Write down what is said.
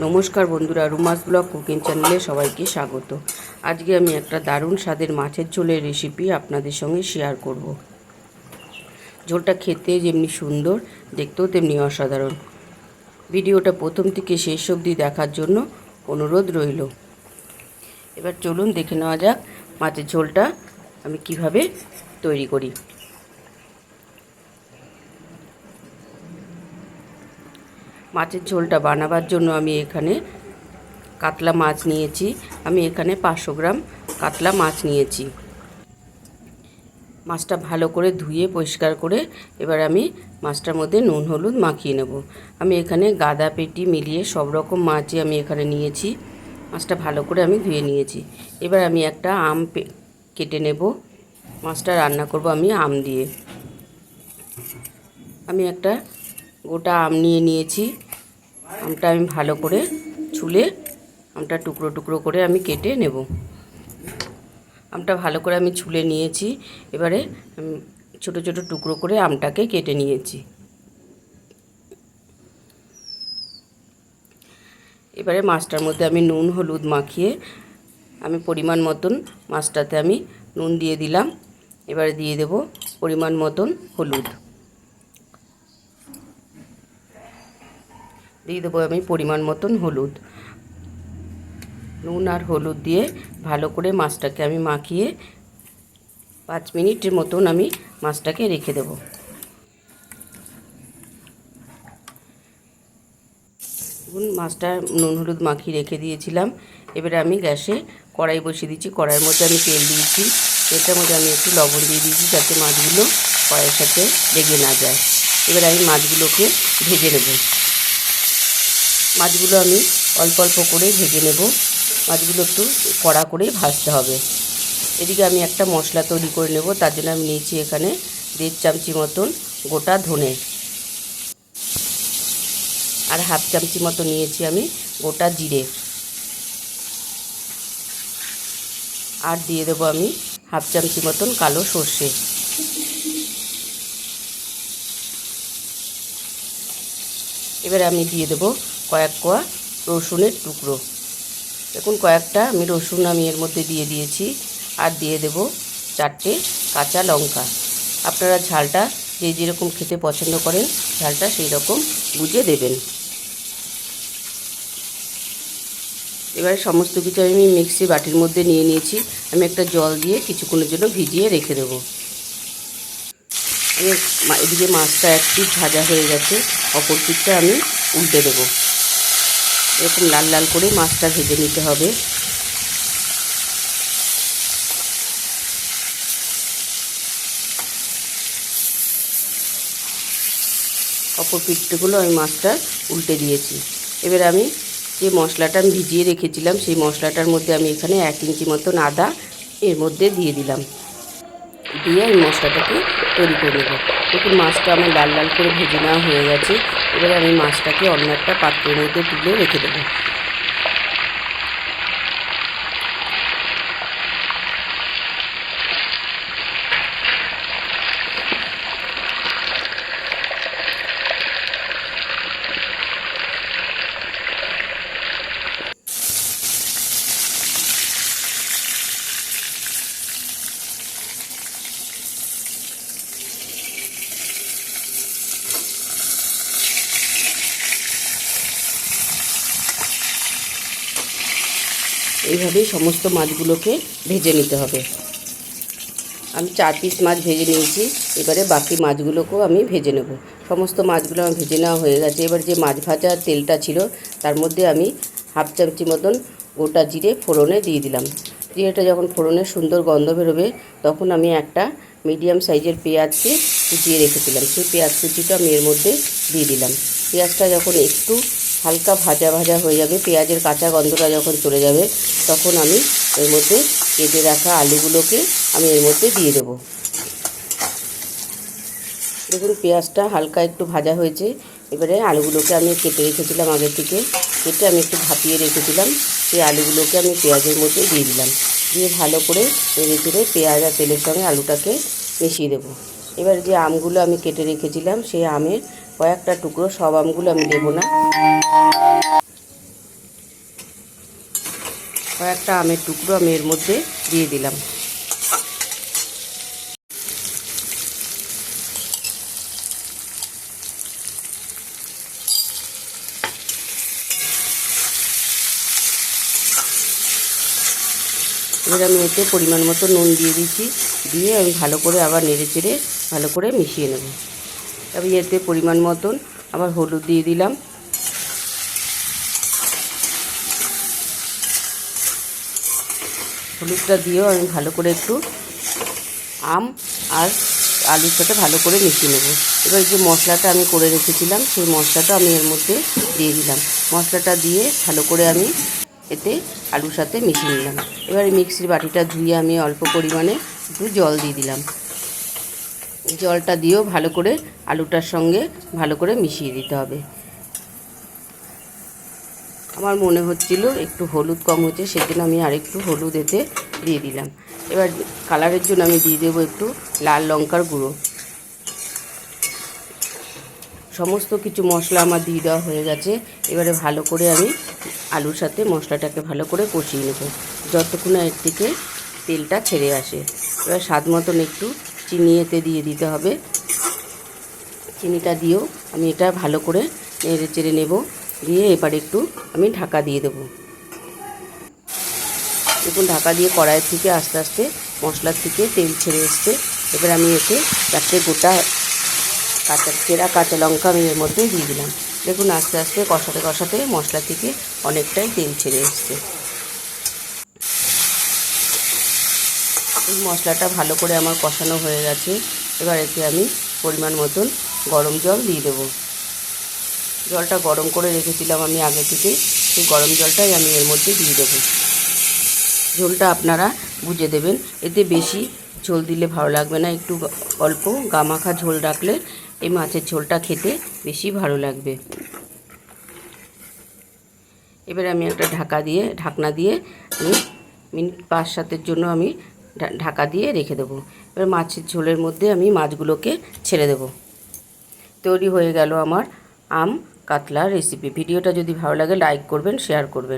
নমস্কার বন্ধুরা, রুমাস blog cooking চ্যানেলে সবাইকে স্বাগত। আজকে আমি একটা দারুণ স্বাদের মাছের ঝোলের রেসিপি আপনাদের সঙ্গে শেয়ার করব। ঝোলটা খেতে যেমনি সুন্দর, দেখতেও তেমনি অসাধারণ। ভিডিওটা প্রথম থেকে শেষ অবধি দেখার জন্য অনুরোধ রইল। এবার চলুন দেখে নেওয়া যাক মাছের ঝোলটা আমি কিভাবে তৈরি করি। মাছের ঝোলটা বানাবার জন্য আমি এখানে কাতলা মাছ নিয়েছি। আমি এখানে 500 গ্রাম কাতলা মাছ নিয়েছি। মাছটা ভালো করে ধুয়ে পরিষ্কার করে এবার আমি মাছটার মধ্যে নুন হলুদ মাখিয়ে নেব। আমি এখানে গাদা পেটি মিলিয়ে সব রকম মাছই আমি এখানে নিয়েছি। মাছটা ভালো করে আমি ধুয়ে নিয়েছি। এবার আমি একটা আম কেটে নেব। মাছটা রান্না করব আমি আম দিয়ে। আমি একটা গোটা আম নিয়েছি। আমটা আমি ভালো করে ছুলে আমটা টুকরো টুকরো করে আমি কেটে নেব। আমটা ভালো করে আমি ছুলে নিয়েছি। এবারে ছোট ছোট টুকরো করে আমটাকে কেটে নিয়েছি। এবারে মাছটার মধ্যে আমি নুন হলুদ মাখিয়ে আমি পরিমাণ মতন মাছটাতে আমি নুন দিয়ে দিলাম। এবারে দিয়ে দেব পরিমাণ মতন হলুদ। দিয়ে দেবো আমি পরিমাণ মতন হলুদ। নুন আর হলুদ দিয়ে ভালো করে মাছটাকে আমি মাখিয়ে 5 মিনিটের মতন আমি মাছটাকে রেখে দেব। মাছটা নুন হলুদ মাখিয়ে রেখে দিয়েছিলাম। এবারে আমি গ্যাসে কড়াই বসিয়ে দিচ্ছি। কড়াইয়ের মধ্যে আমি তেল দিয়েছি। তেলটার মধ্যে আমি একটু লবণ দিয়ে দিয়েছি যাতে মাছগুলো কড়াইয়ের সাথে লেগে না যায়। এবারে আমি মাছগুলোকে ভেজে নেব। মাছগুলো আমি অল্প অল্প করে ভেজে নেব। মাছগুলো একটু কড়া করে ভাজতে হবে। এদিকে আমি একটা মশলা তৈরি করে নেব। তার জন্য আমি নিয়েছি এখানে 1.5 চামচি মতন গোটা ধনে, আর 1/2 চামচি মতো নিয়েছি আমি গোটা জিরে, আর দিয়ে দেবো আমি 1/2 চামচি মতন কালো সর্ষে। এবারে আমি দিয়ে দেবো কয়েক কোয়া রসুনের টুকরো। দেখুন কয়েকটা আমি রসুন আমি এর মধ্যে দিয়ে দিয়েছি। আর দিয়ে দেব 4টে কাঁচা লঙ্কা। আপনারা ঝালটা যে যেরকম খেতে পছন্দ করেন ঝালটা সেই রকম বুঝে দেবেন। এবারে সমস্ত কিছু আমি মিক্সি বাটির মধ্যে নিয়ে নিয়েছি। আমি একটা জল দিয়ে কিছুক্ষণের জন্য ভিজিয়ে রেখে দেবো। এদিকে মাছটা এক পিঠ ভাজা হয়ে গেছে, অপর পিঠটা আমি উল্টে দেবো। এরকম লাল লাল করে মাছটা ভেজে নিতে হবে। অপর পিঠগুলো আমি মাছটা উল্টে দিয়েছি। এবার আমি যে মশলাটা আমি ভিজিয়ে রেখেছিলাম সেই মশলাটার মধ্যে আমি এখানে 1 ইঞ্চি মতন আদা এর মধ্যে দিয়ে দিলাম। দিয়ে আমি মশলাটাকে তৈরি করে নেব। দেখুন মাছটা আমার লাল লাল করে ভেজে নেওয়া হয়ে গেছে। এবারে আমি মাছটাকে অন্য একটা পাত্রের মধ্যে তুলে রেখে দেবো। এইভাবেই সমস্ত মাছগুলোকে ভেজে নিতে হবে। আমি 4 পিস মাছ ভেজে নিয়েছি। এবারে বাকি মাছগুলোকেও আমি ভেজে নেব। সমস্ত মাছগুলো আমার ভেজে নেওয়া হয়ে গেছে। এবার যে মাছ ভাজার তেলটা ছিল তার মধ্যে আমি 1/2 চামচি মতন গোটা জিরে ফোড়নে দিয়ে দিলাম। জিরেটা যখন ফোড়নের সুন্দর গন্ধ বেরোবে তখন আমি একটা মিডিয়াম সাইজের পেঁয়াজকে কুচিয়ে রেখেছিলাম, সেই পেঁয়াজ কুচিটা আমি এর মধ্যে দিয়ে দিলাম। পেঁয়াজটা যখন একটু হালকা ভাজা ভাজা হয়ে যাবে, পেঁয়াজের কাঁচা গন্ধটা যখন চলে যাবে তখন আমি এর মধ্যে কেটে রাখা আলুগুলোকে আমি এর মধ্যে দিয়ে দেবো। দেখুন পেঁয়াজটা হালকা একটু ভাজা হয়েছে। এবারে আলুগুলোকে আমি কেটে রেখেছিলাম আগে থেকে, কেটে আমি একটু ভাপিয়ে রেখেছিলাম, সেই আলুগুলোকে আমি পেঁয়াজের মধ্যে দিয়ে দিলাম। দিয়ে ভালো করে নেড়ে চেড়ে পেঁয়াজ আর তেলের সঙ্গে আলুটাকে মিশিয়ে দেবো। এবার যে আমগুলো আমি কেটে রেখেছিলাম সেই আমের কয়েকটা টুকরো, সব আমগুলো আমি দেবো না, কয়েকটা আমের টুকরো আমি এর মধ্যে দিয়ে দিলাম। এবার আমি এতে পরিমাণ মতো নুন দিয়ে দিচ্ছি, দিয়ে আমি ভালো করে আবার নেড়ে চেড়ে ভালো করে মিশিয়ে নেব। আমি এতে পরিমাণ মতন আবার হলুদ দিয়ে দিলাম। হলুদটা দিয়েও আমি ভালো করে একটু আম আর আলুর সাথে ভালো করে মিশিয়ে নেব। এবার যে মশলাটা আমি করে রেখেছিলাম সেই মশলাটা আমি এর মধ্যে দিয়ে দিলাম। মশলাটা দিয়ে ভালো করে আমি এতে আলুর সাথে মিশিয়ে নিলাম। এবার মিক্সির বাটিটা ধুয়ে আমি অল্প পরিমাণে একটু জল দিয়ে দিলাম। জলটা দিয়েও ভালো করে আলুটার সঙ্গে ভালো করে মিশিয়ে দিতে হবে। আমার মনে হচ্ছিল একটু হলুদ কম হচ্ছে, সেজন্য আমি আরেকটু হলুদ এতে দিয়ে দিলাম। এবার কালারের জন্য আমি দিয়ে দেবো একটু লাল লঙ্কার গুঁড়ো। সমস্ত কিছু মশলা আমার দিয়ে দেওয়া হয়ে গেছে। এবারে ভালো করে আমি আলুর সাথে মশলাটাকে ভালো করে কষিয়ে নেব যতক্ষণ এর থেকে তেলটা ছেড়ে আসে। এবার স্বাদ মতন একটু চিনি এতে দিয়ে দিতে হবে। চিনিটা দিয়েও আমি এটা ভালো করে নেড়ে চেড়ে নেব। দিয়ে এবার একটু আমি ঢাকা দিয়ে দেবো। দেখুন ঢাকা দিয়ে কড়াইয়ের থেকে আস্তে আস্তে মশলার থেকে তেল ছেড়ে এসছে। এবার আমি এতে চারটে গোটা চেরা কাঁচা লঙ্কা আমি এর মধ্যে দিয়ে দিলাম। দেখুন আস্তে আস্তে কষাতে কষাতে মশলা থেকে অনেকটাই তেল ছেড়ে এসছে। এই মশলাটা ভালো করে আমার কষানো হয়ে গেছে। এবার এতে আমি পরিমাণ মতন গরম জল দিয়ে দেবো। জলটা গরম করে রেখেছিলাম আমি আগে থেকে, সেই গরম জলটাই আমি এর মধ্যে দিয়ে দেবো। ঝোলটা আপনারা বুঝে দেবেন, এতে বেশি ঝোল দিলে ভালো লাগবে না, একটু অল্প গামাখা ঝোল রাখলে এই মাছের ঝোলটা খেতে বেশি ভালো লাগবে। এবার আমি একটা ঢাকনা দিয়ে আমি মিনিট 5-7-এর জন্য আমি ঢাকা দিয়ে রেখে দেবো। এবার মাছের ঝোলের মধ্যে আমি মাছগুলোকে ছেড়ে দেবো। তৈরি হয়ে গেল আমার আম কাতলা রেসিপি। ভিডিওটা যদি ভালো লাগে লাইক করবেন, শেয়ার করবেন।